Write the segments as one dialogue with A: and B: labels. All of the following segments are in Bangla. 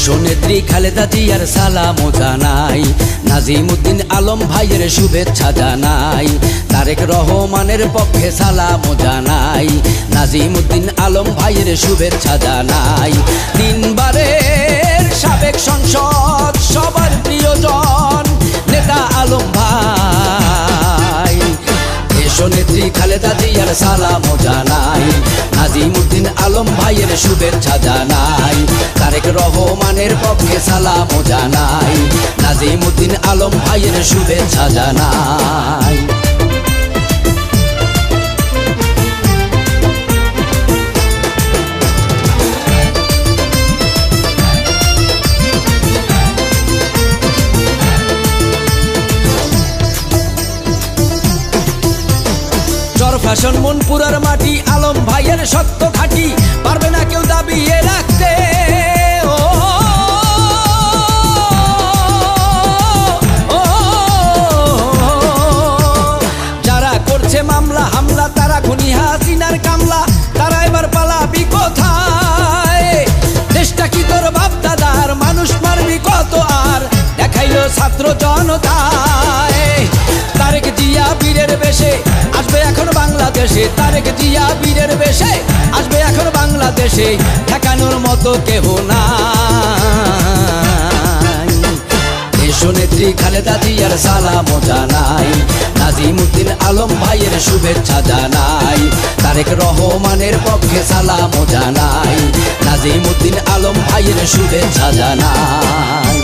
A: দেশনেত্রী খালেদা জিয়ার সালামও জানাই, নাজিমউদ্দিন আলম ভাইয়ের শুভেচ্ছা জানাই, তারেক রহমানের পক্ষে সালামও জানাই, নাজিমউদ্দিন আলম ভাইয়ের শুভেচ্ছা জানাই। তিনবারের সাবেক সংসদ সবার প্রিয়জন নেতা আলম ভাই, দেশনেত্রী খালেদা জিয়ার সালামও জানাই, নাজিমউদ্দিন আলম ভাইয়ের শুভেচ্ছা জানাই, তারেক রহমানের পক্ষে সালামও জানাই, নাজিমউদ্দিন আলম ভাইয়ের শুভেচ্ছা জানাই। চরফ্যাশন মনপুরার মাটি আলম ভাইয়ের শক্ত ঘাঁটি, পারবে না কেউ দাবিয়ে রাখতে। যারা করছে মামলা হামলা তারা খুনি হাসিনার কামলা, তারা এবার পালাবি কোথায়? দেশটা কি তোর বাপ দাদার, মানুষ মারবি কত আর, দেখাইলো ছাত্র জনতায়। তারেক জিয়া বীরের বেশে আসবে এখন বাংলাদেশে, তারেক জিয়া বীরের বেশে আসবে এখন বাংলাদেশে, ঠেকানোর মতো কেহ নাই। দেশনেত্রী খালেদা জিয়ার সালামও জানাই, নাজিমউদ্দিন আলম ভাইয়ের শুভেচ্ছা জানাই, তারেক রহমানের পক্ষে সালামও জানাই, নাজিমউদ্দিন আলম ভাইয়ের শুভেচ্ছা জানাই।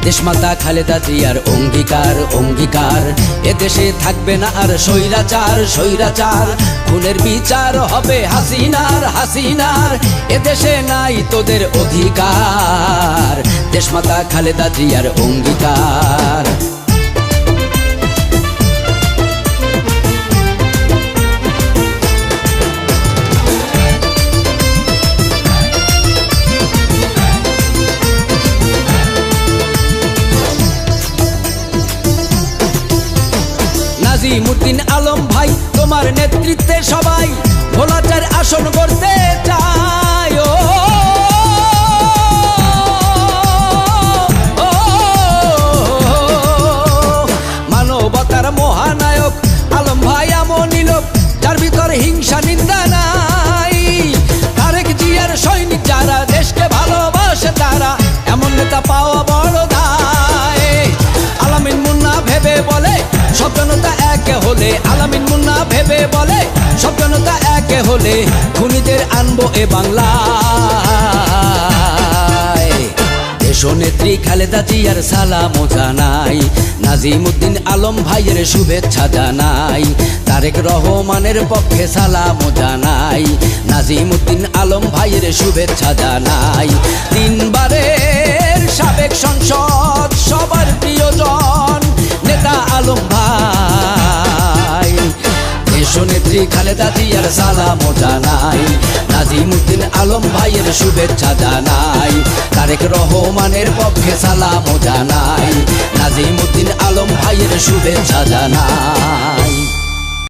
A: দেশমাতা খালেদা জিয়ার অঙ্গীকার অঙ্গীকার, এদেশে থাকবে না আর স্বৈরাচার স্বৈরাচার, খুনের বিচার হবে হাসিনার হাসিনার, এদেশে নাই তোদের অধিকার। দেশমাতা খালেদা জিয়ার অঙ্গীকার। নাজিমউদ্দিন আলম ভাই তোমার নেতৃত্বে সবাই ভোলাচার আসন করতে চায়। মানবতার মহানায়ক আলম ভাই এমনই লোক যার ভিতর হিংসা নিন্দা নাই। তারেক জিয়ার সৈনিক যারা দেশকে ভালোবাসে তারা, এমন নেতা পাওয়া বড় দায়। আলামিন মুন্না ভেবে বলে সব জনতা একে হলে, আলামিন মুন্না ভেবে বলে সব জনতা একে হলে, খুনিদের আনবো এ বাংলায়। দেশনেত্রী খালেদা জিয়ার সালামও জানাই, নাজিমউদ্দিন আলম ভাইয়ের শুভেচ্ছা জানাই, তারেক রহমানের পক্ষে সালামও জানাই, নাজিমউদ্দিন আলম ভাইয়ের শুভেচ্ছা জানাই। তিনবারের সাবেক সংসদ সবার প্রিয়জন নেতা আলম ভাই, দেশনেত্রী খালেদা জিয়ার সালামও জানাই, নাজিমউদ্দিন আলম ভাইয়ের শুভেচ্ছা জানাই, তারেক রহমানের পক্ষে সালামও জানাই, নাজিমউদ্দিন আলম ভাইয়ের শুভেচ্ছা জানাই।